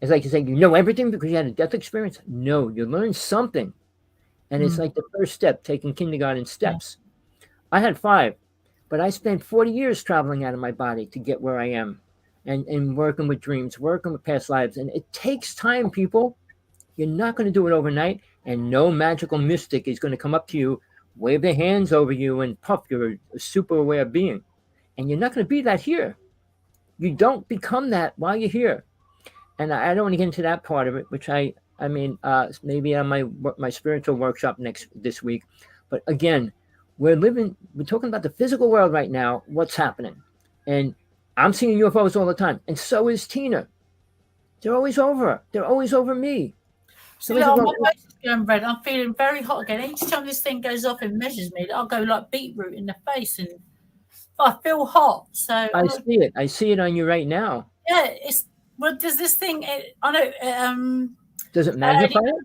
It's like you say, you know everything because you had a death experience. No, you learn something, and it's Mm, like the first step, taking kindergarten yeah. steps. I had 5, but I spent 40 years traveling out of my body to get where I am, and working with dreams, working with past lives, and it takes time, people. You're not going to do it overnight, and no magical mystic is going to come up to you, wave their hands over you, and puff, you're a super aware being. And you're not going to be that here. You don't become that while you're here. And I don't want to get into that part of it, which maybe on my spiritual workshop this week. But again, we're talking about the physical world right now, what's happening. And I'm seeing UFOs all the time, and so is Tina. They're always over. They're always over me. See, So I look, said, my well, face is going red. I'm feeling very hot again. Each time this thing goes off and measures me, I'll go like beetroot in the face, and I feel hot. So I I'm not. see it. I see it on you right now. Yeah, it's. Well, does this thing? I know. Does it magnify it?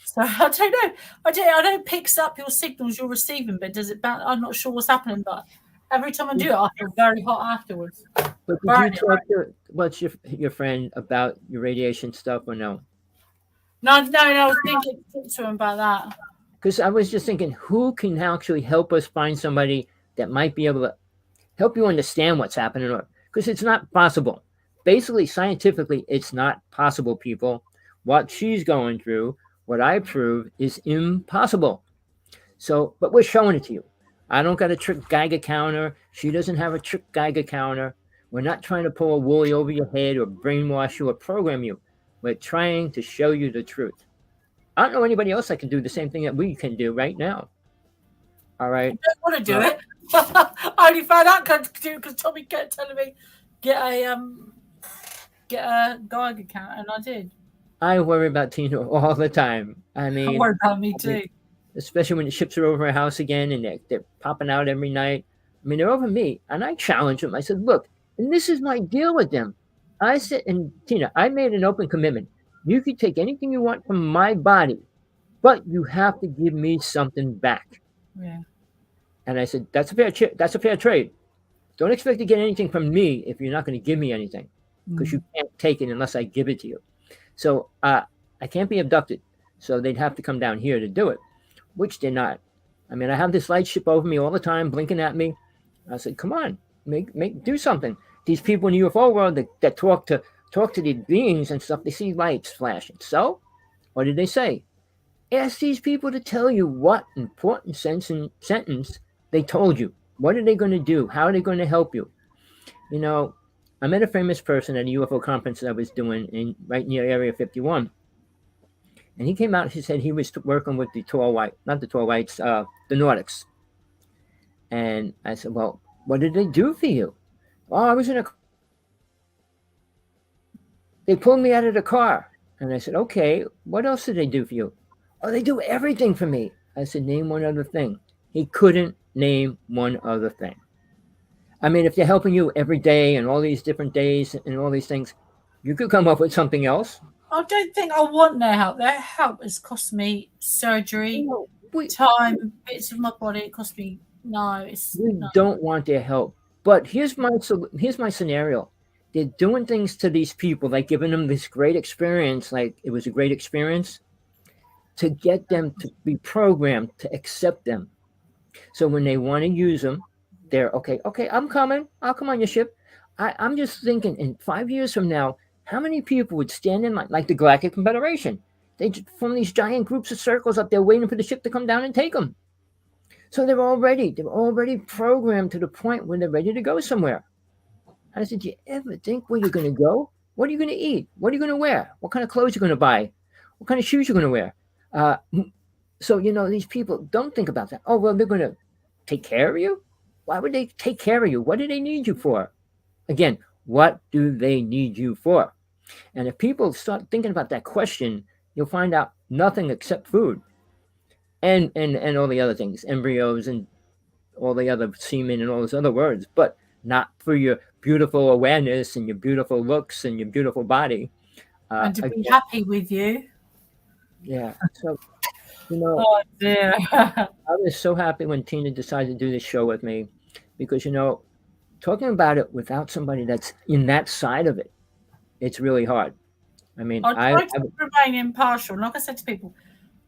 So I don't know. I know it picks up your signals you're receiving, but does it? I'm not sure what's happening, but every time I do it, I feel very hot afterwards. But did you Burning. talk to what's your friend about your radiation stuff or no? No. I was thinking to him about that. Because I was just thinking, who can actually help us find somebody that might be able to help you understand what's happening? Because it's not possible. Basically, scientifically, it's not possible, people. What she's going through, what I prove, is impossible. So, but we're showing it to you. I don't got a trick Geiger counter. She doesn't have a trick Geiger counter. We're not trying to pull a woolly over your head or brainwash you or program you. We're trying to show you the truth. I don't know anybody else that can do the same thing that we can do right now. All right. I don't want to do it. I only found out I could do it because Tommy kept telling me get a Geiger count, and I did. I worry about Tina all the time. I I mean, worry about me too. especially when the ships are over her house again and they're popping out every night. I mean, they're over me. And I challenge them. I said, look, and this is my deal with them. I said, and Tina, I made an open commitment. You can take anything you want from my body, but you have to give me something back. Yeah. And I said, that's a fair trade. Don't expect to get anything from me if you're not going to give me anything, because you can't take it unless I give it to you. So I can't be abducted. So they'd have to come down here to do it, which they're not. I mean, I have this light ship over me all the time, blinking at me. I said, come on, do something. These people in the UFO world that talk to the beings and stuff, they see lights flashing. So what did they say? Ask these people to tell you what important sentence they told you. What are they going to do? How are they going to help you? I met a famous person at a UFO conference that I was doing right near Area 51. And he came out, he said he was working with not the tall whites, the Nordics. And I said, well, what did they do for you? Oh, I was in a... They pulled me out of the car. And I said, okay, what else did they do for you? Oh, they do everything for me. I said, name one other thing. He couldn't name one other thing. I mean, if they're helping you every day and all these different days and all these things, you could come up with something else. I don't think I want their help. Their help has cost me surgery, time, bits of my body. It cost me we don't want their help. But here's my scenario. They're doing things to these people, like giving them this great experience, like it was a great experience, to get them to be programmed to accept them. So when they want to use them, they're okay, I'm coming. I'll come on your ship. I'm just thinking in 5 years from now, how many people would stand in line, like the Galactic Confederation? They form these giant groups of circles up there waiting for the ship to come down and take them. So they're already programmed to the point where they're ready to go somewhere. I said, do you ever think where you're going to go? What are you going to eat? What are you going to wear? What kind of clothes you're going to buy? What kind of shoes you're going to wear? Uh, so, these people don't think about that. Oh, well, they're going to take care of you? Why would they take care of you? What do they need you for? Again, what do they need you for? And if people start thinking about that question, you'll find out nothing except food and all the other things, embryos and all the other semen and all those other words, but not for your beautiful awareness and your beautiful looks and your beautiful body. And to be Again, happy with you. yeah. So, Oh dear. I was so happy when Tina decided to do this show with me because, talking about it without somebody that's in that side of it, it's really hard. I mean, I try to remain impartial. Like I said to people,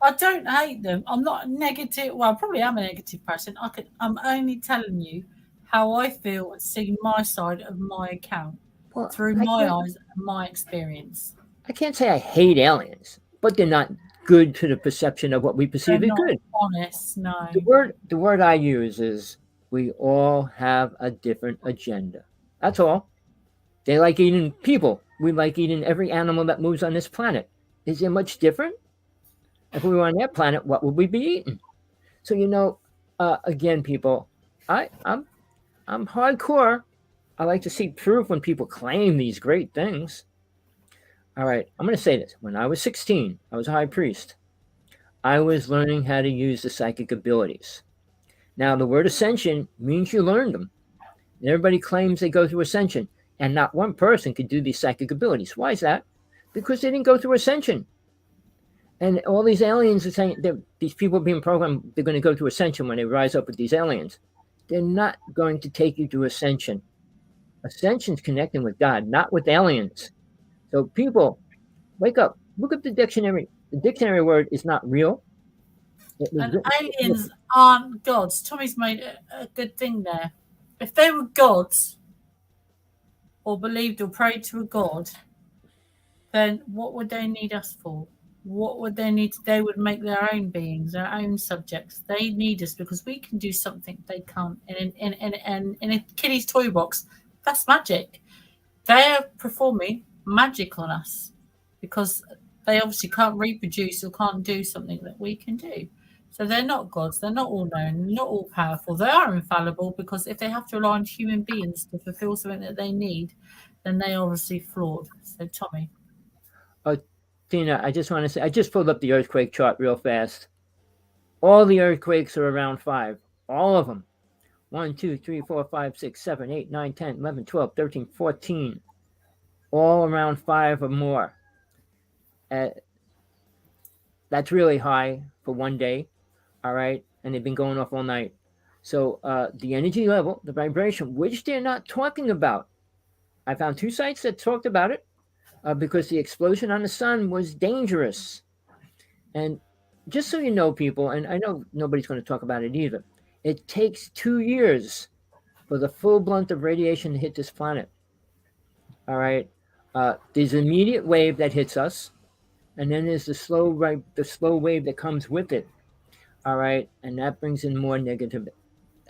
I don't hate them. I'm not a negative. Well, I probably am a negative person. I'm only telling you how I feel and see my side of my account through my eyes and my experience. I can't say I hate aliens, but they're not good to the perception of what we perceive They're as not good. honest, no. The word I use is we all have a different agenda. That's all. They like eating people. We like eating every animal that moves on this planet. Is it much different? If we were on that planet, what would we be eating? So again, people, I'm hardcore. I like to see proof when people claim these great things. All right, I'm going to say this. When I was 16, I was a high priest. I was learning how to use the psychic abilities. Now, the word ascension means you learned them. And everybody claims they go through ascension, and not one person could do these psychic abilities. Why is that? Because they didn't go through ascension. And all these aliens are saying these people being programmed, they're going to go to ascension when they rise up with these aliens. They're not going to take you to ascension. Ascension's connecting with God, not with aliens. So people, wake up. Look up the dictionary. The dictionary word is not real. And aliens aren't gods. Tommy's made a good thing there. If they were gods or believed or prayed to a god, then what would they need us for? What would they need? They would make their own beings, their own subjects. They need us because we can do something they can't. In a kiddie's toy box, that's magic. They're performing magic on us because they obviously can't reproduce or can't do something that we can do. So they're not gods. They're not all known, not all powerful. They are infallible because if they have to rely on human beings to fulfill something that they need, then they are obviously flawed. So Tommy. Tina, I just want to say, I just pulled up the earthquake chart real fast. All the earthquakes are around 5. All of them. 1, 2, 3, 4, 5, 6, 7, 8, 9, 10, 11, 12, 13, 14. All around 5 or more. That's really high for one day. All right. And they've been going off all night. So the energy level, the vibration, which they're not talking about. I found 2 sites that talked about it because the explosion on the sun was dangerous. And just so you know, people, and I know nobody's going to talk about it either, it takes 2 years for the full blunt of radiation to hit this planet. All right. There's an immediate wave that hits us, and then there's the slow wave that comes with it. All right. And that brings in more negative.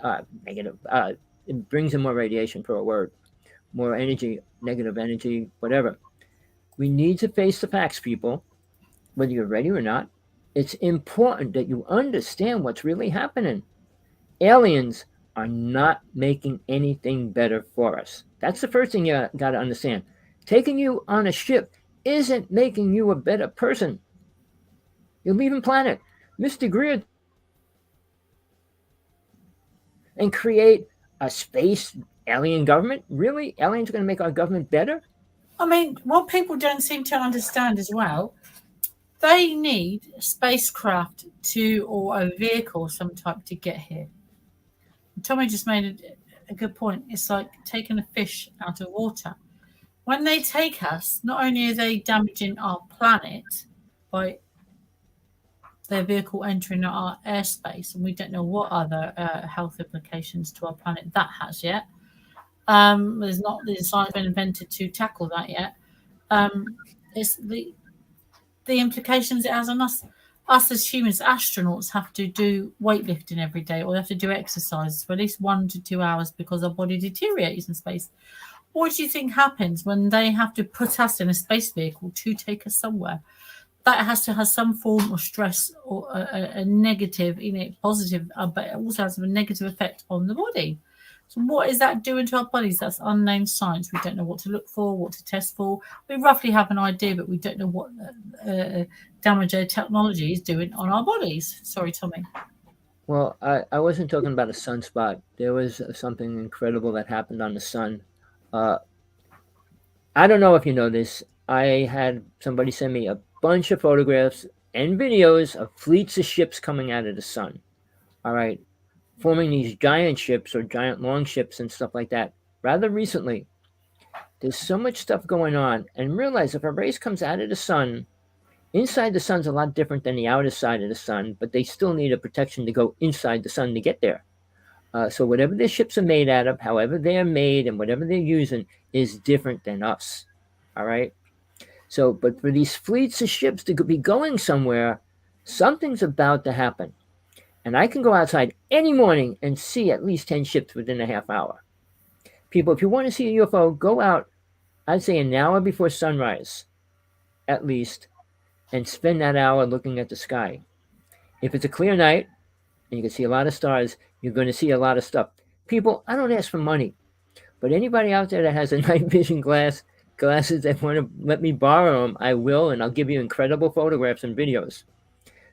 It brings in more radiation, for a word, more energy, negative energy, whatever. We need to face the facts, people, whether you're ready or not. It's important that you understand what's really happening. Aliens are not making anything better for us. That's the first thing you got to understand. Taking you on a ship isn't making you a better person. You're leaving planet. Mr. Greer and create a space alien government? Really? Aliens are going to make our government better? I mean, what people don't seem to understand as well, they need a spacecraft or a vehicle of some type to get here. Tommy just made a good point. It's like taking a fish out of water. When they take us, not only are they damaging our planet by their vehicle entering our airspace, and we don't know what other health implications to our planet that has yet. The science been invented to tackle that yet. the implications it has on us. Us as humans, astronauts have to do weightlifting every day, or they have to do exercises for at least 1 to 2 hours because our body deteriorates in space. What do you think happens when they have to put us in a space vehicle to take us somewhere? That has to have some form of stress or a negative, positive, but it also has a negative effect on the body. So what is that doing to our bodies? That's unnamed science. We don't know what to look for, what to test for. We roughly have an idea, but we don't know what damage our technology is doing on our bodies. Sorry, Tommy. Well, I wasn't talking about a sunspot. There was something incredible that happened on the sun. Uh, I don't know if you know this. I had somebody send me a bunch of photographs and videos of fleets of ships coming out of the sun. All right, forming these giant ships or giant long ships and stuff like that. Rather recently, there's so much stuff going on, and realize if a race comes out of the sun, inside the sun's a lot different than the outer side of the sun, but they still need a protection to go inside the sun to get there. So whatever their ships are made out of, however they're made, and whatever they're using is different than us. All right. So, but for these fleets of ships to be going somewhere, something's about to happen. And I can go outside any morning and see at least 10 ships within a half hour. People, if you want to see a UFO, go out, I'd say an hour before sunrise, at least, and spend that hour looking at the sky. If it's a clear night and you can see a lot of stars, you're going to see a lot of stuff. People, I don't ask for money, but anybody out there that has a night vision glasses that want to let me borrow them, I will, and I'll give you incredible photographs and videos.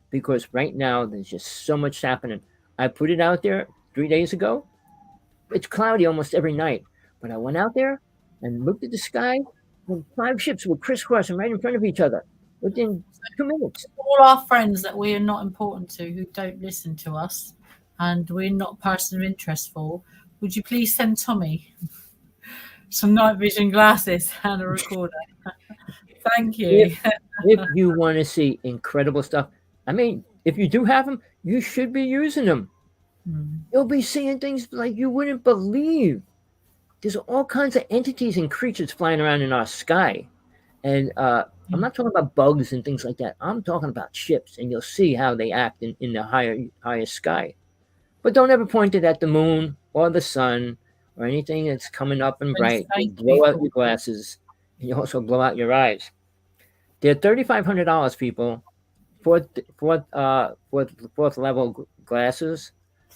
Because right now there's just so much happening. I put it out there 3 days ago. It's cloudy almost every night, but I went out there and looked at the sky, and 5 ships were crisscrossing right in front of each other within 2 minutes. All our friends that we are not important to, who don't listen to us, and we're not a person of interest for, would you please send Tommy some night vision glasses and a recorder? Thank you. If you want to see incredible stuff, I mean, if you do have them, you should be using them. You'll be seeing things like you wouldn't believe. There's all kinds of entities and creatures flying around in our sky. And I'm not talking about bugs and things like that. I'm talking about ships, and you'll see how they act in the higher sky. But don't ever point it at the moon or the sun or anything that's coming up and bright. You blow out your glasses, and you also blow out your eyes. They're $3,500, people. Fourth level glasses.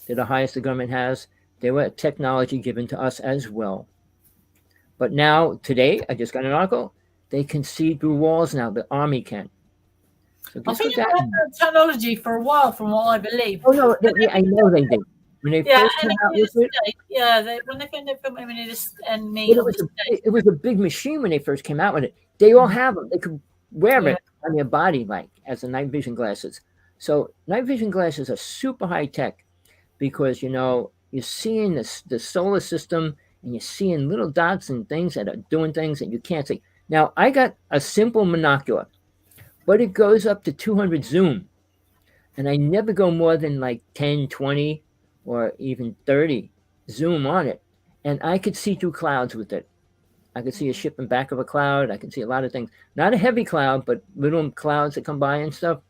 They're the highest the government has. They were technology given to us as well. But now, today, I just got an article. They can see through walls now. The Army can. So I think they've had that technology for a while, from what I believe. Oh no, I know they did. When they first came out with it, when they filmed it, and me. It was a big machine when they first came out with it. They all have them. They could wear it on their body, like as the night vision glasses. So night vision glasses are super high tech because you're seeing the solar system, and you're seeing little dots and things that are doing things that you can't see. Now, I got a simple monocular, but it goes up to 200 zoom, and I never go more than like 10, 20, or even 30 zoom on it, and I could see through clouds with it. I could see a ship in back of a cloud. I could see a lot of things. Not a heavy cloud, but little clouds that come by and stuff.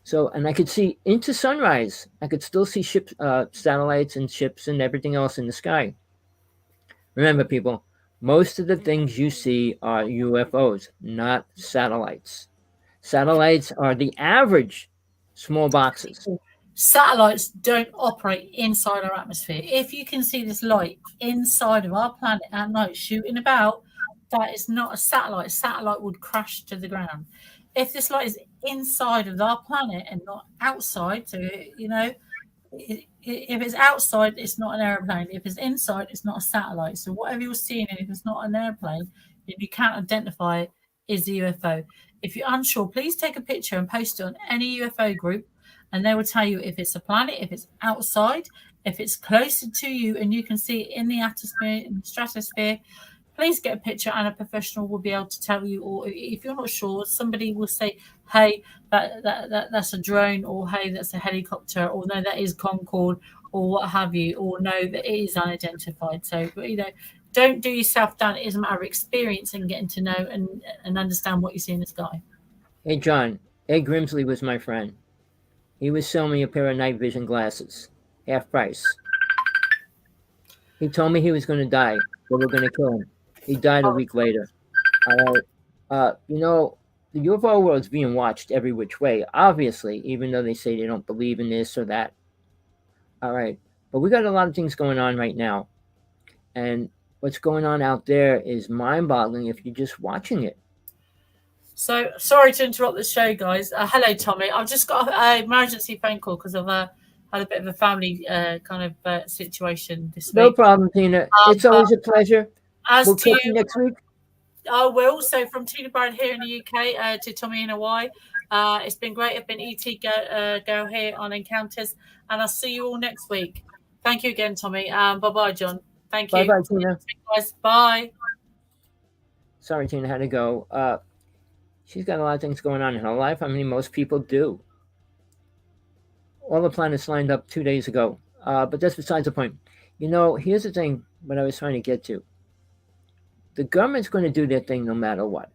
So, and I could see into sunrise. I could still see ships, satellites and ships and everything else in the sky. Remember, people, most of the things you see are UFOs, not satellites. Satellites are the average small boxes. Satellites don't operate inside our atmosphere. If you can see this light inside of our planet at night shooting about, that is not a satellite. A satellite would crash to the ground. If this light is inside of our planet and not outside, so if it's outside, it's not an airplane. If it's inside, it's not a satellite. So whatever you're seeing, and if it's not an airplane, if you can't identify it, is a UFO. If you're unsure, please take a picture and post it on any UFO group, and they will tell you if it's a planet, if it's outside, if it's closer to you and you can see it in the atmosphere, in the stratosphere. Please get a picture, and a professional will be able to tell you. Or if you're not sure, somebody will say, "Hey, that's a drone," or "Hey, that's a helicopter," or "No, that is Concorde," or what have you, or "No, that it is unidentified." So, don't do yourself down. It is a matter of experience and getting to know and understand what you see in the sky. Hey, John, Ed Grimsley was my friend. He was selling me a pair of night vision glasses, half price. He told me he was going to die. They were going to kill him. He died a week later. All right. The UFO world's being watched every which way, obviously, even though they say they don't believe in this or that. All right. But we got a lot of things going on right now. And what's going on out there is mind boggling if you're just watching it. So sorry to interrupt the show, guys. Hello, Tommy. I've just got an emergency phone call because I've had a bit of a family kind of situation this No week. problem, Tina. It's always a pleasure. As We'll to catch you next week. I will. So from Tina Brown here in the UK to Tommy in Hawaii, it's been great. I've been ET girl here on Encounters, and I'll see you all next week. Thank you again, Tommy. Bye-bye, John. Thank you. Bye-bye, Tina. Guys. Bye. Sorry, Tina had to go. She's got a lot of things going on in her life. I mean, most people do. All the planets lined up 2 days ago. But that's besides the point. Here's the thing, what I was trying to get to. The government's going to do their thing no matter what.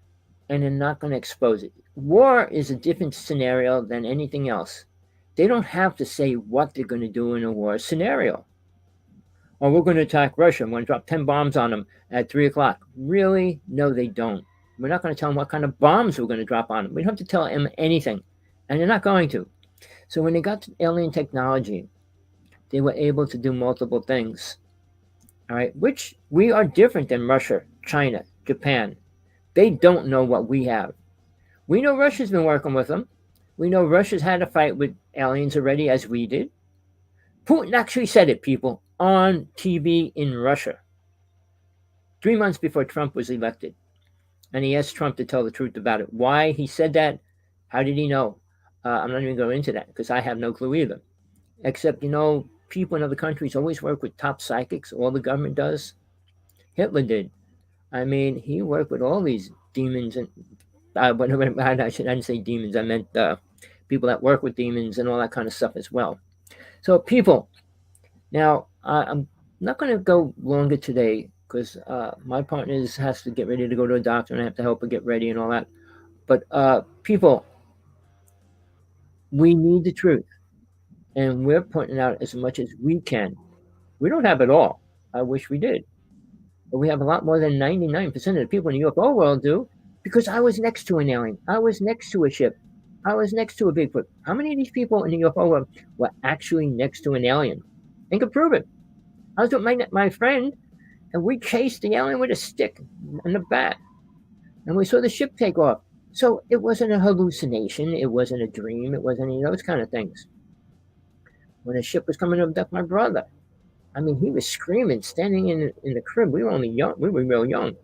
And they're not going to expose it. War is a different scenario than anything else. They don't have to say what they're going to do in a war scenario. Or we're going to attack Russia. I'm going to drop 10 bombs on them at 3 o'clock. Really? No, they don't. We're not going to tell them what kind of bombs we're going to drop on them. We don't have to tell them anything. And they're not going to. So when they got to alien technology, they were able to do multiple things. All right, which we are different than Russia, China, Japan. They don't know what we have. We know Russia's been working with them. We know Russia's had a fight with aliens already, as we did. Putin actually said it, people, on TV in Russia 3 months before Trump was elected. And he asked Trump to tell the truth about it. Why he said that? How did he know? I'm not even going into that because I have no clue either. Except, people in other countries always work with top psychics. All the government does. Hitler did. I mean, he worked with all these demons and I didn't say demons. I meant people that work with demons and all that kind of stuff as well. So, people, now I'm not going to go longer today because my partner has to get ready to go to a doctor and I have to help her get ready and all that. But people, we need the truth. And we're putting out as much as we can. We don't have it all. I wish we did. But we have a lot more than 99% of the people in the UFO world do because I was next to an alien. I was next to a ship. I was next to a Bigfoot. How many of these people in the UFO world were actually next to an alien and could prove it? I was with my friend, and we chased the alien with a stick and a bat. And we saw the ship take off. So it wasn't a hallucination. It wasn't a dream. It wasn't any of those kind of things. When a ship was coming to abduct my brother, I mean, he was screaming, standing in the crib. We were only young. We were real young.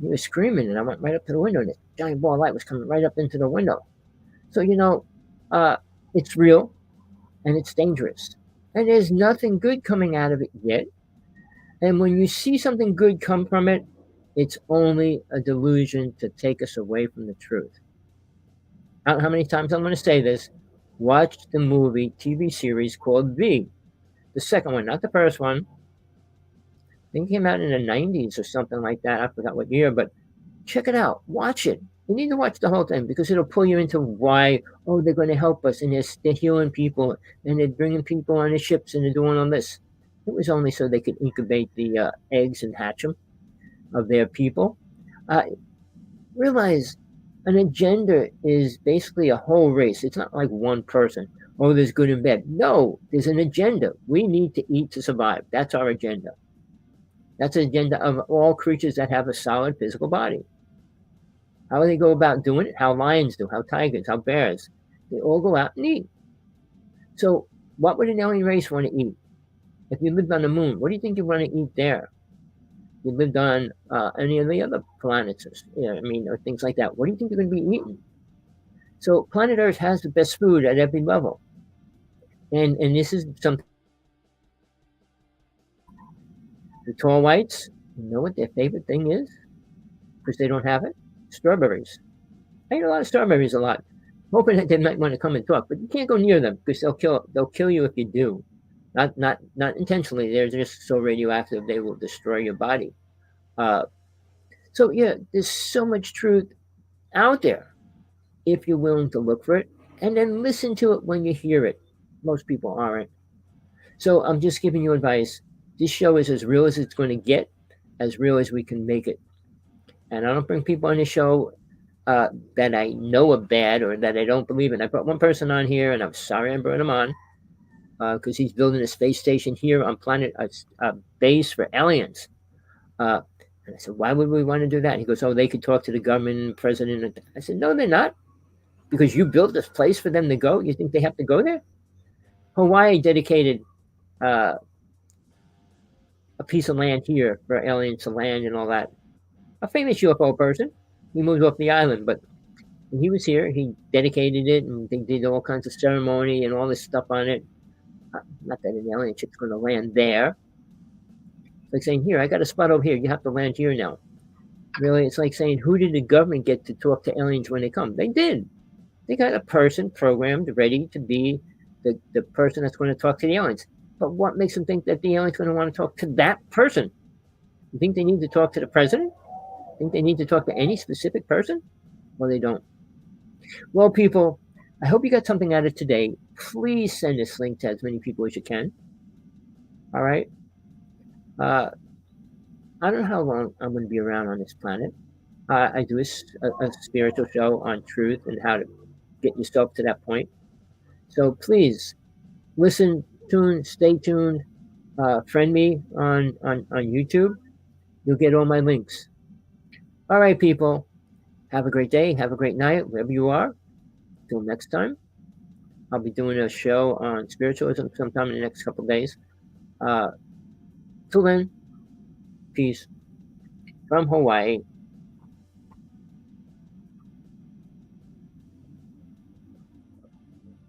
He was screaming, and I went right up to the window, and this giant ball of light was coming right up into the window. So, it's real, and it's dangerous. And there's nothing good coming out of it yet. And when you see something good come from it, it's only a delusion to take us away from the truth. I don't know how many times I'm going to say this. Watch the movie TV series called V. The second one, not the first one. I think it came out in the 90s or something like that. I forgot what year, but check it out. Watch it. You need to watch the whole thing because it'll pull you into why, they're going to help us and they're healing people and they're bringing people on the ships and they're doing all this. It was only so they could incubate the eggs and hatch them of their people. Realize an agenda is basically a whole race. It's not like one person. There's good and bad. No, there's an agenda. We need to eat to survive. That's our agenda. That's the agenda of all creatures that have a solid physical body. How do they go about doing it? How lions do, how tigers, how bears. They all go out and eat. So what would an alien race want to eat? If you lived on the moon, what do you think you want to eat there? You lived on any of the other planets, or things like that. What do you think you're going to be eating? So planet Earth has the best food at every level. And this is something. The tall whites, you know what their favorite thing is? Because they don't have it? Strawberries. I eat a lot of strawberries a lot. Hoping that they might want to come and talk, but you can't go near them because they'll kill you if you do. Not intentionally. They're just so radioactive they will destroy your body. So yeah, there's so much truth out there. if you're willing to look for it, and then listen to it when you hear it. Most people aren't. So I'm just giving you advice. This show is as real as it's going to get, as real as we can make it. And I don't bring people on the show that I know are bad or that I don't believe in. I brought one person on here, and I'm sorry I brought him on because he's building a space station here on planet a base for aliens. And I said, why would we want to do that? And he goes, oh, they could talk to the government and president. I said, no, they're not. Because you built this place for them to go. You think they have to go there? Hawaii dedicated a piece of land here for aliens to land and all that. A famous UFO person. He moved off the island, but when he was here, he dedicated it, and they did all kinds of ceremony and all this stuff on it. Not that an alien ship's going to land there. It's like saying, here, I got a spot over here. You have to land here now. Really, it's like saying, who did the government get to talk to aliens when they come? They did. They got a person programmed, ready to be the person that's going to talk to the aliens. But what makes them think that the aliens going to want to talk to that person? You think they need to talk to the president? Think they need to talk to any specific person? Well, they don't. Well, people, I hope you got something out of today. Please send this link to as many people as you can. All right? I don't know how long I'm going to be around on this planet. I do a spiritual show on truth and how to get yourself to that point. So please listen, stay tuned. Friend me on YouTube. You'll get all my links. All right, people. Have a great day. Have a great night, wherever you are. Till next time. I'll be doing a show on spiritualism sometime in the next couple of days. Till then, peace from Hawaii.